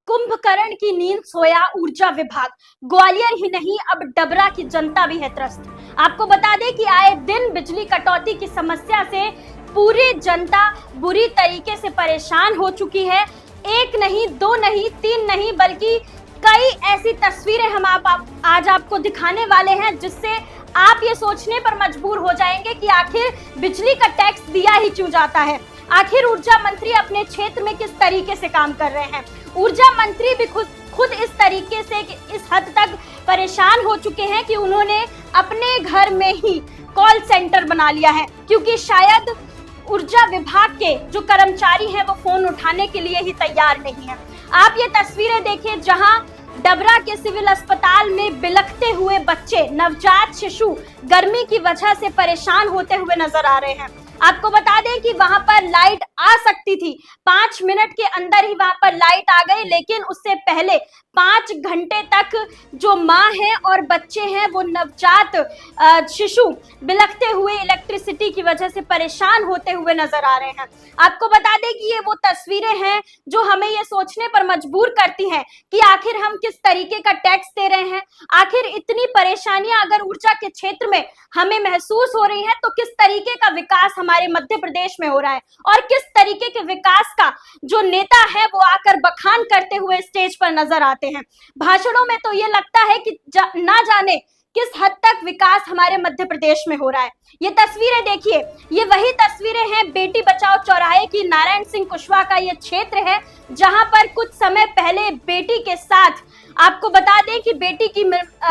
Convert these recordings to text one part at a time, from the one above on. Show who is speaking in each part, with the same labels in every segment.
Speaker 1: कुंभकर्ण की नींद सोया ऊर्जा विभाग। ग्वालियर ही नहीं, अब डबरा की जनता भी है त्रस्त। आपको बता दें कि आए दिन बिजली कटौती की समस्या से पूरी जनता बुरी तरीके से परेशान हो चुकी है। एक नहीं, दो नहीं, तीन नहीं, बल्कि कई ऐसी तस्वीरें हम आज आपको दिखाने वाले हैं जिससे आप ये सोचने पर मजबूर हो जाएंगे कि आखिर बिजली का टैक्स दिया ही क्यों जाता है। आखिर ऊर्जा मंत्री अपने क्षेत्र में किस तरीके से काम कर रहे हैं। ऊर्जा मंत्री भी खुद इस तरीके से इस हद तक परेशान हो चुके हैं कि उन्होंने अपने घर में ही कॉल सेंटर बना लिया है, क्योंकि शायद ऊर्जा विभाग के जो कर्मचारी हैं वो फोन उठाने के लिए ही तैयार नहीं है। आप ये तस्वीरें देखिए जहां डबरा के सिविल अस्पताल में बिलखते हुए बच्चे, नवजात शिशु गर्मी की वजह से परेशान होते हुए नजर आ रहे हैं। आपको बता दें कि वहां पर लाइट आ सकती थी, 5 मिनट के अंदर ही वहां पर लाइट आ गई, लेकिन उससे पहले 5 घंटे तक जो माँ है और बच्चे हैं वो नवजात शिशु बिलखते हुए इलेक्ट्रिसिटी की वजह से परेशान होते हुए नजर आ रहे हैं। आपको बता दें कि ये वो तस्वीरें हैं जो हमें ये सोचने पर मजबूर करती हैं कि आखिर हम किस तरीके का टैक्स दे रहे हैं। आखिर इतनी परेशानियां अगर ऊर्जा के क्षेत्र में हमें महसूस हो रही है तो किस तरीके का विकास हमारे मध्य प्रदेश में हो रहा है और किस तरीके के विकास का जो नेता है वो आकर बखान करते हुए स्टेज पर नजर आते हैं। भाषणों में तो ये लगता है कि ना जाने किस हद तक विकास हमारे मध्य प्रदेश में हो रहा है। ये तस्वीरें देखिए, ये वही तस्वीरें हैं बेटी बचाओ चौराहे की। नारायण सिंह कुशवाहा का ये क्षेत्र है जहां पर कुछ समय पहले बेटी के साथ, आपको बता दें कि बेटी की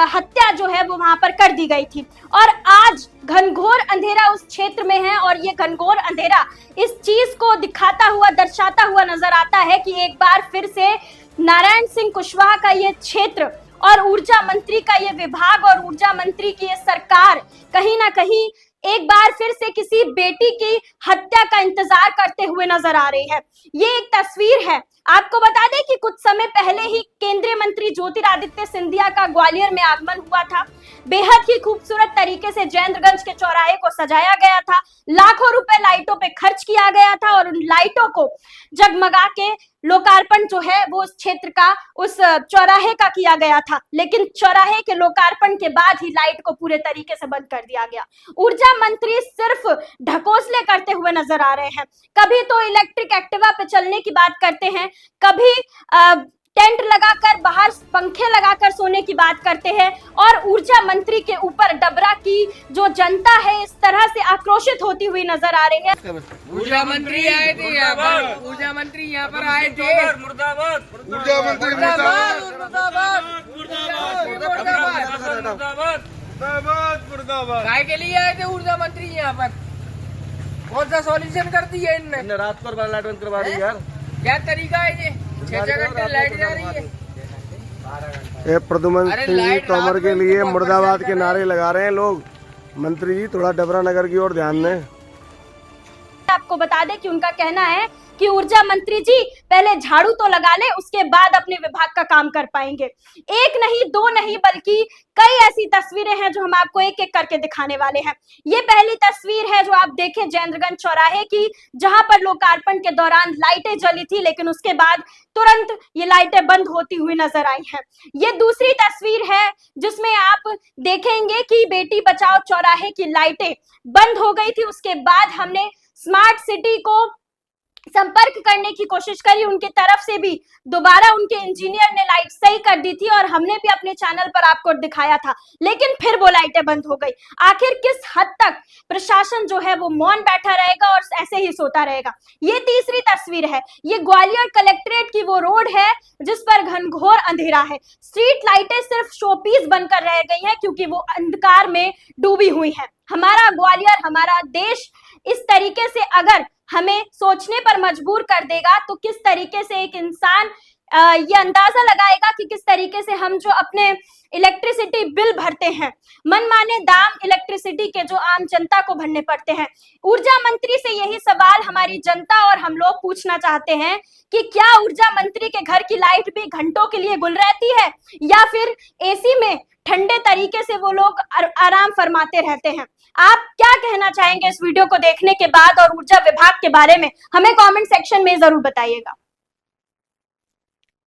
Speaker 1: हत्या जो है वो वहां पर कर दी गई थी और आज घनघोर अंधेरा उस क्षेत्र में है। और ये घनघोर अंधेरा इस चीज को दिखाता हुआ, दर्शाता हुआ नजर आता है कि एक बार फिर से नारायण सिंह कुशवाहा का ये क्षेत्र और ऊर्जा मंत्री का ये विभाग और ऊर्जा मंत्री की ये सरकार कहीं ना कहीं एक बार फिर से किसी बेटी की हत्या का इंतजार करते हुए नजर आ रही है। ये एक तस्वीर है। आपको बता दें कि कुछ समय पहले ही केंद्रीय मंत्री ज्योतिरादित्य सिंधिया का ग्वालियर में आगमन हुआ था। बेहद ही खूबसूरत तरीके से जयेंद्रगंज के चौराहे को सजाया गया था, लाखों रुपए लाइटों पे खर्च किया गया था और उन लाइटों को जगमगा के लोकार्पण जो है वो उस क्षेत्र का, उस चौराहे का किया गया था। लेकिन चौराहे के लोकार्पण के बाद ही लाइट को पूरे तरीके से बंद कर दिया गया। ऊर्जा मंत्री सिर्फ ढकोसले करते हुए नजर आ रहे हैं। कभी तो इलेक्ट्रिक एक्टिवा पे चलने की बात करते हैं, कभी टेंट लगाकर बाहर पंखे लगाकर सोने की बात करते हैं और ऊर्जा मंत्री के ऊपर डबरा की जो जनता है इस तरह से आक्रोशित होती हुई नजर आ रही है।
Speaker 2: ऊर्जा मंत्री आए थे यहाँ पर, ऊर्जा मंत्री यहाँ पर आए थे।
Speaker 3: मुर्दाबाद, ऊर्जा मंत्री मुर्दाबाद, मुर्दाबाद।
Speaker 2: काय के लिए आए थे ऊर्जा मंत्री यहाँ पर? कौन सा सॉल्यूशन कर दिया इनने?
Speaker 3: रात पर लाइट बंद करवा दी यार।
Speaker 2: क्या तरीका है ये? 6 घंटे लाइट जा रही है।
Speaker 4: ये प्रद्युमन सिंह जी तोमर के लिए मुर्दाबाद के नारे लगा रहे हैं लोग। मंत्री जी थोड़ा डबरा नगर की ओर ध्यान दें।
Speaker 1: आपको बता दें कि उनका कहना है कि ऊर्जा मंत्री जी पहले झाड़ू तो लगा ले, उसके बाद अपने विभाग का काम कर पाएंगे। एक नहीं, दो नहीं, बल्कि कई ऐसी तस्वीरें हैं जो हम आपको एक एक करके दिखाने वाले हैं। ये पहली तस्वीर है जो आप देखें जयेंद्रगंज चौराहे की, जहां पर लोकार्पण के दौरान लाइटें जली थी, लेकिन उसके बाद तुरंत ये लाइटें बंद होती हुई नजर आई हैं। ये दूसरी तस्वीर है जिसमें आप देखेंगे कि बेटी बचाओ चौराहे की लाइटें बंद हो गई थी। उसके बाद हमने स्मार्ट सिटी को संपर्क करने की कोशिश करी, उनके तरफ से भी दोबारा उनके इंजीनियर ने लाइट सही कर दी थी और हमने भी अपने चैनल पर आपको दिखाया था, लेकिन फिर वो लाइटें बंद हो गई। आखिर किस हद तक प्रशासन जो है वो मौन बैठा रहेगा और ऐसे ही सोता रहेगा। ये तीसरी तस्वीर है, ये ग्वालियर कलेक्ट्रेट की वो रोड है जिस पर घनघोर अंधेरा है। स्ट्रीट लाइटें सिर्फ शोपीस बनकर रह गई हैं क्योंकि वो अंधकार में डूबी हुई है। हमारा ग्वालियर, हमारा देश इस तरीके से अगर हमें सोचने पर मजबूर कर देगा तो किस तरीके से एक इंसान ये अंदाजा लगाएगा कि किस तरीके से हम जो अपने इलेक्ट्रिसिटी बिल भरते हैं, मनमाने दाम इलेक्ट्रिसिटी के जो आम जनता को भरने पड़ते हैं। ऊर्जा मंत्री से यही सवाल हमारी जनता और हम लोग पूछना चाहते हैं कि क्या ऊर्जा मंत्री के घर की लाइट भी घंटों के लिए गुल रहती है या फिर एसी में ठंडे तरीके से वो लोग आराम फरमाते रहते हैं। आप क्या कहना चाहेंगे इस वीडियो को देखने के बाद और ऊर्जा विभाग के बारे में? हमें कमेंट सेक्शन में जरूर बताइएगा।